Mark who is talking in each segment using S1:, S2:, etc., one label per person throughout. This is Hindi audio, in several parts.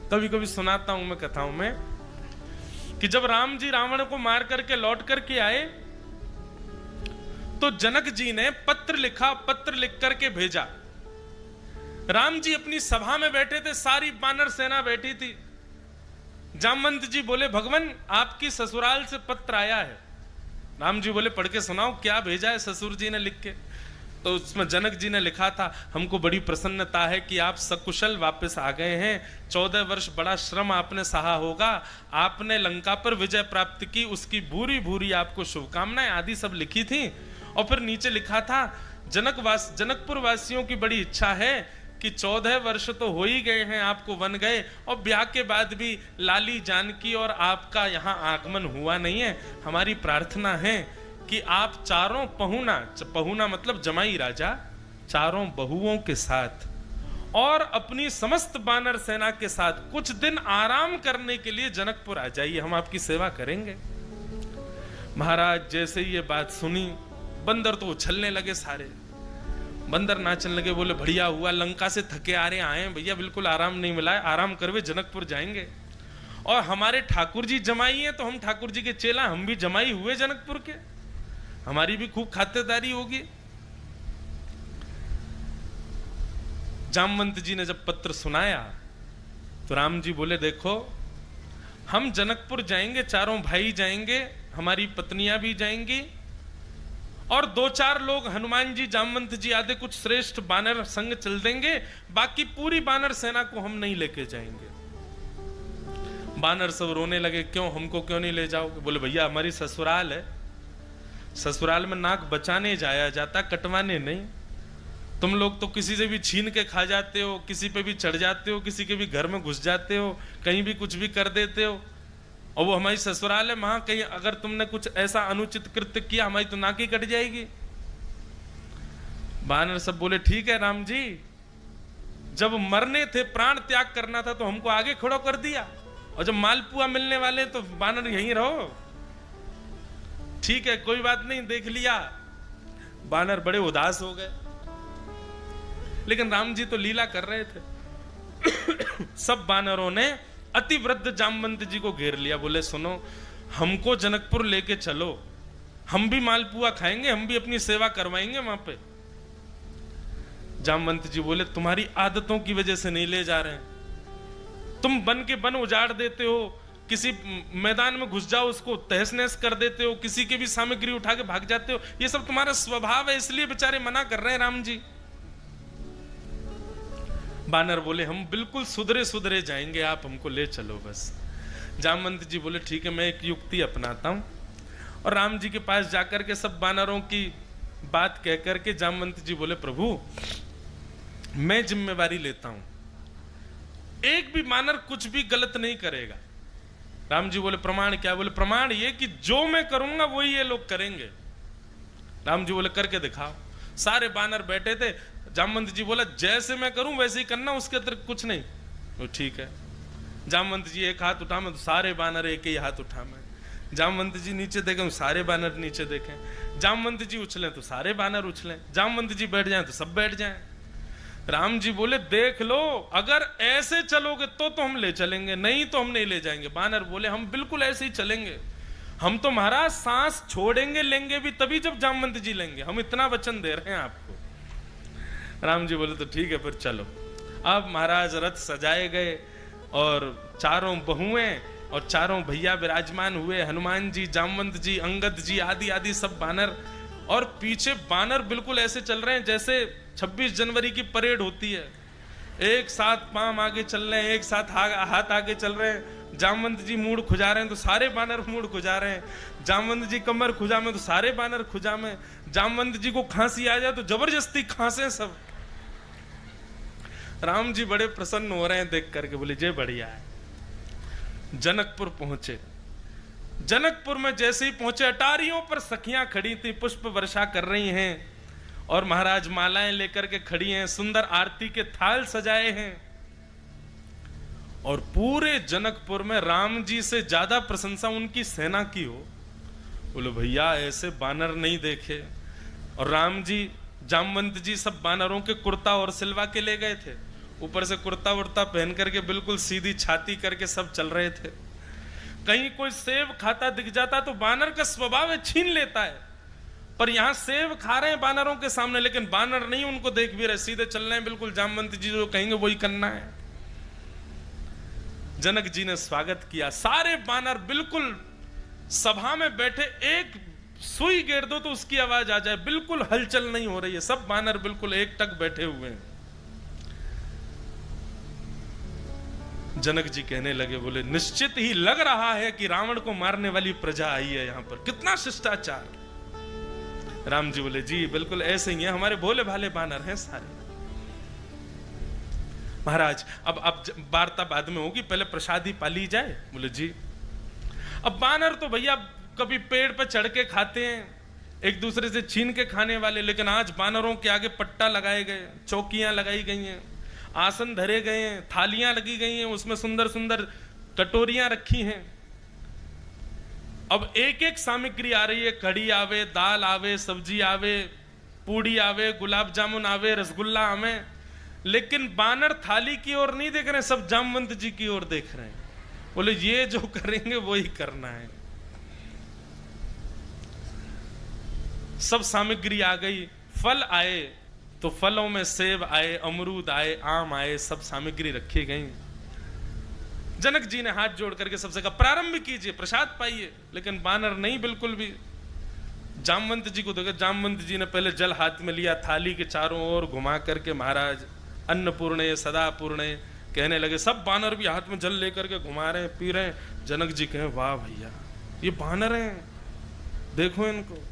S1: कभी कभी सुनाता हूं मैं कथाओं में कि जब राम जी रावण को मार करके लौट करके आए तो जनक जी ने पत्र लिखा, पत्र लिख करके भेजा। राम जी अपनी सभा में बैठे थे, सारी वानर सेना बैठी थी। जामवंत जी बोले, भगवान आपकी ससुराल से पत्र आया है। राम जी बोले, पढ़ के सुनाओ, क्या भेजा है ससुर जी ने लिख के। तो उसमें जनक जी ने लिखा था, हमको बड़ी प्रसन्नता है कि आप सकुशल वापस आ गए हैं। 14 वर्ष बड़ा श्रम आपने सहा होगा, आपने लंका पर विजय प्राप्त की, उसकी भूरी भूरी आपको शुभकामनाएं आदि सब लिखी थी। और फिर नीचे लिखा था, जनकपुर वासियों की बड़ी इच्छा है कि 14 वर्ष तो हो ही गए हैं आपको वन गए, और ब्याह के बाद भी लाली जानकी और आपका यहाँ आगमन हुआ नहीं है। हमारी प्रार्थना है कि आप चारों पहुना मतलब जमाई राजा, चारों बहुओं के साथ और अपनी समस्त वानर सेना के साथ कुछ दिन आराम करने के लिए जनकपुर आ जाइए, हम आपकी सेवा करेंगे। महाराज जैसे ये बात सुनी, बंदर तो उछलने लगे, सारे बंदर नाचने लगे, बोले बढ़िया हुआ, लंका से थके आ रहे आए भैया, बिल्कुल आराम नहीं मिला है, आराम करवे जनकपुर जाएंगे। और हमारे ठाकुर जी जमाई हैं, तो हम ठाकुर जी के चेला, हम भी जमाई हुए जनकपुर के, हमारी भी खूब खातिरदारी होगी। जामवंत जी ने जब पत्र सुनाया तो राम जी बोले, देखो हम जनकपुर जाएंगे, चारों भाई जाएंगे, हमारी पत्नियां भी जाएंगी, और 2-4 लोग हनुमान जी, जामवंत जी आदि कुछ श्रेष्ठ बानर संग चल देंगे, बाकी पूरी बानर सेना को हम नहीं लेके जाएंगे। बानर सब रोने लगे, क्यों, हमको क्यों नहीं ले जाओगे? बोले भैया हमारी ससुराल है, ससुराल में नाक बचाने जाया जाता, कटवाने नहीं। तुम लोग तो किसी से भी छीन के खा जाते हो, किसी पे भी चढ़ जाते हो, किसी के भी घर में घुस जाते हो, कहीं भी कुछ भी कर देते हो, और वो हमारी ससुराल है, वहां कहीं अगर तुमने कुछ ऐसा अनुचित कृत्य किया, हमारी तो नाक ही कट जाएगी। बानर सब बोले, ठीक है राम जी, जब मरने थे, प्राण त्याग करना था, तो हमको आगे खड़ा कर दिया, और जब मालपुआ मिलने वाले तो बानर यहीं रहो। ठीक है, कोई बात नहीं, देख लिया। बानर बड़े उदास हो गए, लेकिन राम जी तो लीला कर रहे थे। सब बानरों ने अति वृद्ध जामवंत जी को घेर लिया, बोले सुनो, हमको जनकपुर लेके चलो, हम भी मालपुआ खाएंगे, हम भी अपनी सेवा करवाएंगे वहां पे। जामवंत जी बोले, तुम्हारी आदतों की वजह से नहीं ले जा रहे हैं, तुम बन के बन उजाड़ देते हो, किसी मैदान में घुस जाओ उसको तहस नहस कर देते हो, किसी की भी सामग्री उठा के भाग जाते हो, ये सब तुम्हारा स्वभाव है, इसलिए बेचारे मना कर रहे हैं राम जी। बानर बोले, हम बिल्कुल सुधरे सुधरे जाएंगे, आप हमको ले चलो बस। जामवंत जी बोले, ठीक है, मैं एक युक्ति अपनाता हूं। और राम जी के पास जाकर के सब बानरों की बात कह करके जामवंत जी बोले, प्रभु मैं जिम्मेवारी लेता हूं, एक भी बानर कुछ भी गलत नहीं करेगा। राम जी बोले, प्रमाण क्या? बोले, प्रमाण ये कि जो मैं करूंगा वही ये लोग करेंगे। राम जी बोले, करके दिखाओ। सारे बानर बैठे थे, जामवंत जी बोला, जैसे मैं करूं वैसे ही करना, उसके अतिरिक्त कुछ नहीं। तो ठीक है। जामवंत जी एक हाथ उठा, मैं तो सारे बानर एक ही हाथ उठा मैं। जामवंत जी नीचे देखें, सारे बानर नीचे देखें। जामवंत जी उछलें तो सारे बानर उछलें, जामवंत जी बैठ जाएं तो सब बैठ जाएं। राम जी बोले, देख लो, अगर ऐसे चलोगे तो हम ले चलेंगे, नहीं तो हम नहीं ले जाएंगे। बानर बोले, हम बिल्कुल ऐसे ही चलेंगे, हम तो महाराज सांस छोड़ेंगे लेंगे भी तभी जब जामवंत जी लेंगे, हम इतना वचन दे रहे हैं आपको। राम जी बोले, तो ठीक है, फिर चलो। अब महाराज रथ सजाए गए और चारों बहुएं और चारों भैया विराजमान हुए, हनुमान जी, जामवंत जी, अंगद जी आदि आदि सब बानर, और पीछे बानर बिल्कुल ऐसे चल रहे हैं जैसे 26 जनवरी की परेड होती है, एक साथ पांव आगे चल रहे हैं, एक साथ हाथ आगे चल रहे हैं। जामवंत जी मूड़ खुजा रहे हैं तो सारे बानर मूड़ खुजा रहे हैं, जामवंत जी कमर खुजा में तो सारे बानर खुजा में, जामवंत जी को खांसी आ जाए तो जबरदस्ती खांसे सब। राम जी बड़े प्रसन्न हो रहे हैं देख करके, बोले जय बढ़िया है। जनकपुर पहुंचे। जनकपुर में जैसे ही पहुंचे, अटारियों पर सखियां खड़ी थी, पुष्प वर्षा कर रही हैं, और महाराज मालाएं लेकर के खड़ी हैं, सुंदर आरती के थाल सजाए हैं, और पूरे जनकपुर में राम जी से ज्यादा प्रशंसा उनकी सेना की हो। बोले भैया ऐसे बानर नहीं देखे। और राम जी, जामवंत जी सब बानरों के कुर्ता और सिलवा के ले गए थे, ऊपर से कुर्ता वुर्ता पहन करके बिल्कुल सीधी छाती करके सब चल रहे थे। कहीं कोई सेब खाता दिख जाता तो बानर का स्वभाव है छीन लेता है, पर यहां सेब खा रहे हैं बानरों के सामने, लेकिन बानर नहीं उनको देख भी रहे, सीधे चल रहे हैं, बिल्कुल जामवंत जी जो कहेंगे वही करना है। जनक जी ने स्वागत किया। सारे बानर बिल्कुल सभा में बैठे, एक सुई गिर दो तो उसकी आवाज आ जाए, बिल्कुल हलचल नहीं हो रही है, सब बानर बिल्कुल एक टक बैठे हुए हैं। जनक जी कहने लगे, बोले निश्चित ही लग रहा है कि रावण को मारने वाली प्रजा आई है यहाँ पर, कितना शिष्टाचार। राम जी बोले जी बिल्कुल ऐसे ही है, हमारे भोले भाले बानर हैं सारे। महाराज अब वार्ता बाद में होगी, पहले प्रसादी पाली जाए। बोले जी। अब बानर तो भैया कभी पेड़ पर चढ़ के खाते हैं, एक दूसरे से छीन के खाने वाले, लेकिन आज बानरों के आगे पट्टा लगाए गए, चौकियां लगाई गई हैं, आसन धरे गए हैं, थालियां लगी गई हैं, उसमें सुंदर सुंदर कटोरियां रखी हैं। अब एक एक सामग्री आ रही है, कढ़ी आवे, दाल आवे, सब्जी आवे, पूड़ी आवे, गुलाब जामुन आवे, रसगुल्ला आवे, लेकिन बानर थाली की ओर नहीं देख रहे, सब जामवंत जी की ओर देख रहे हैं। बोले ये जो करेंगे वही करना है। सब सामग्री आ गई, फल आए तो फलों में सेब आए, अमरूद आए, आम आए, सब सामग्री रखी गई। जनक जी ने हाथ जोड़ करके सबसे कहा प्रारंभ कीजिए, प्रसाद पाइए, लेकिन बानर नहीं बिल्कुल भी। जामवंत जी को देखा, जामवंत जी ने पहले जल हाथ में लिया, थाली के चारों ओर घुमा करके महाराज अन्नपूर्णे सदा पूर्णे कहने लगे। सब बानर भी हाथ में जल लेकर के घुमा रहे हैं, पी रहे हैं। जनक जी कहे वाह भैया ये बानर हैं, देखो इनको।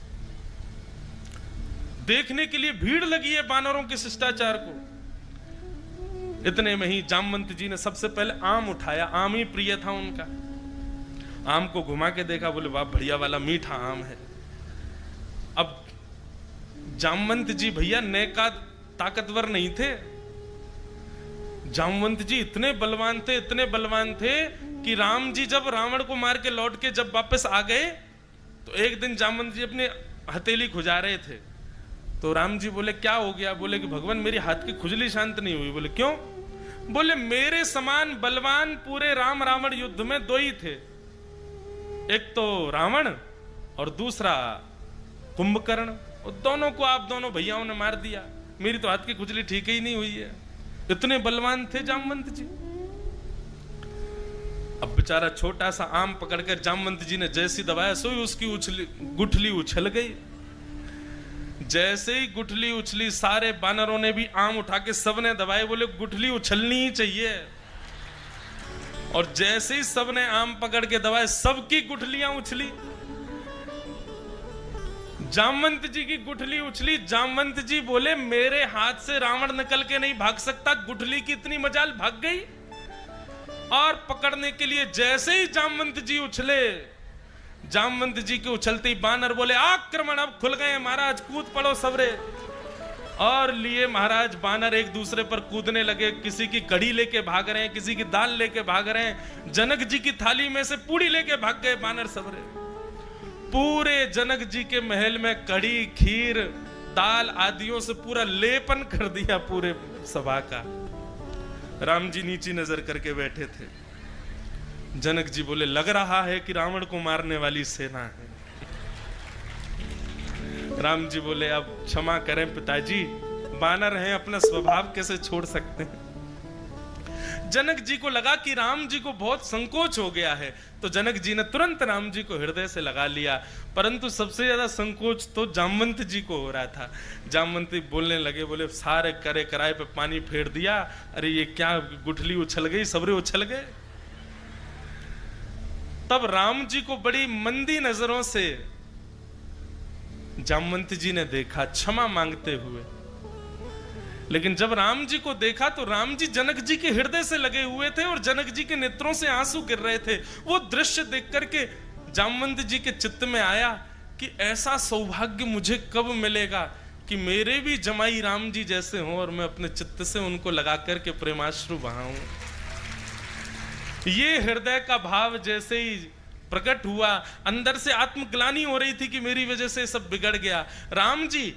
S1: देखने के लिए भीड़ लगी है बानरों के शिष्टाचार को। इतने में ही जामवंत जी ने सबसे पहले आम उठाया, आम ही प्रिय था उनका। आम को घुमा के देखा, बोले वाह बढ़िया वाला मीठा आम है। अब जामवंत जी भैया नेका ताकतवर नहीं थे, जामवंत जी इतने बलवान थे, इतने बलवान थे कि राम जी जब रावण को मार के लौट के जब वापस आ गए तो एक दिन जामवंत जी अपने हथेली खुजा रहे थे, तो राम जी बोले क्या हो गया? बोले कि भगवान मेरी हाथ की खुजली शांत नहीं हुई। बोले क्यों? बोले मेरे समान बलवान पूरे राम रावण युद्ध में दो ही थे, एक तो रावण और दूसरा कुंभकर्ण, और दोनों को आप दोनों भैयाओं ने मार दिया, मेरी तो हाथ की खुजली ठीक ही नहीं हुई है। इतने बलवान थे जामवंत जी। अब बेचारा छोटा सा आम पकड़कर जामवंत जी ने जैसी दबाया सोई उसकी गुठली उछल गई। जैसे ही गुठली उछली सारे बानरों ने भी आम उठा के सबने दबाए, बोले गुठली उछलनी ही चाहिए। और जैसे ही सबने आम पकड़ के दबाए सबकी गुठलियां उछली। जामवंत जी की गुठली उछली। जामवंत जी बोले मेरे हाथ से रावण निकल के नहीं भाग सकता, गुठली की इतनी मजाल भाग गई। और पकड़ने के लिए जैसे ही जामवंत जी उछले, जामवंत जी के उछलते ही बानर बोले आक्रमण, अब खुल गए महाराज, कूद पड़ो सबरे। और लिए महाराज बानर एक दूसरे पर कूदने लगे, किसी की कढ़ी लेके भाग रहे हैं, किसी की दाल लेके भाग रहे हैं। जनक जी की थाली में से पूड़ी लेके भाग गए बानर सबरे। पूरे जनक जी के महल में कढ़ी, खीर, दाल आदियों से पूरा लेपन कर दिया पूरे सभा का। राम जी नीची नजर करके बैठे थे। जनक जी बोले लग रहा है कि रावण को मारने वाली सेना है। राम जी बोले अब क्षमा करें पिताजी, बानर हैं, अपना स्वभाव कैसे छोड़ सकते हैं। जनक जी को लगा कि राम जी को बहुत संकोच हो गया है, तो जनक जी ने तुरंत राम जी को हृदय से लगा लिया। परंतु सबसे ज्यादा संकोच तो जामवंत जी को हो रहा था। जामवंत जी बोलने लगे, बोले सारे करे कराए पे पानी फेर दिया, अरे ये क्या गुठली उछल गई, सबरे उछल गए। तब राम जी को बड़ी मंदी नजरों से जामवंत जी ने देखा क्षमा मांगते हुए। लेकिन जब राम जी को देखा तो राम जी जनक जी के हृदय से लगे हुए थे और जनक जी के नेत्रों से आंसू गिर रहे थे। वो दृश्य देख करके जामवंत जी के चित्त में आया कि ऐसा सौभाग्य मुझे कब मिलेगा कि मेरे भी जमाई राम जी जैसे हों और मैं अपने चित्त से उनको लगा करके प्रेमाश्रु बहाऊं। ये हृदय का भाव जैसे ही प्रकट हुआ, अंदर से आत्मग्लानि हो रही थी कि मेरी वजह से सब बिगड़ गया। राम जी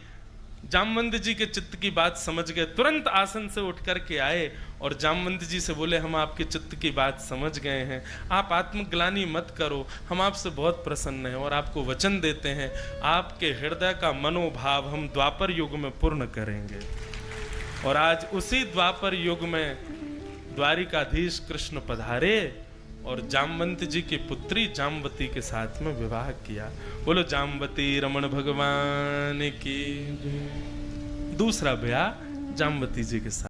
S1: जामवंत जी के चित्त की बात समझ गए, तुरंत आसन से उठ करके आए और जामवंत जी से बोले हम आपके चित्त की बात समझ गए हैं, आप आत्मग्लानि मत करो, हम आपसे बहुत प्रसन्न हैं और आपको वचन देते हैं आपके हृदय का मनोभाव हम द्वापर युग में पूर्ण करेंगे। और आज उसी द्वापर युग में द्वारिकाधीश कृष्ण पधारे और जामवंत जी की पुत्री जामवती के साथ में विवाह किया। बोलो जामवती रमण भगवान की। दूसरा ब्याह जामवती जी के साथ।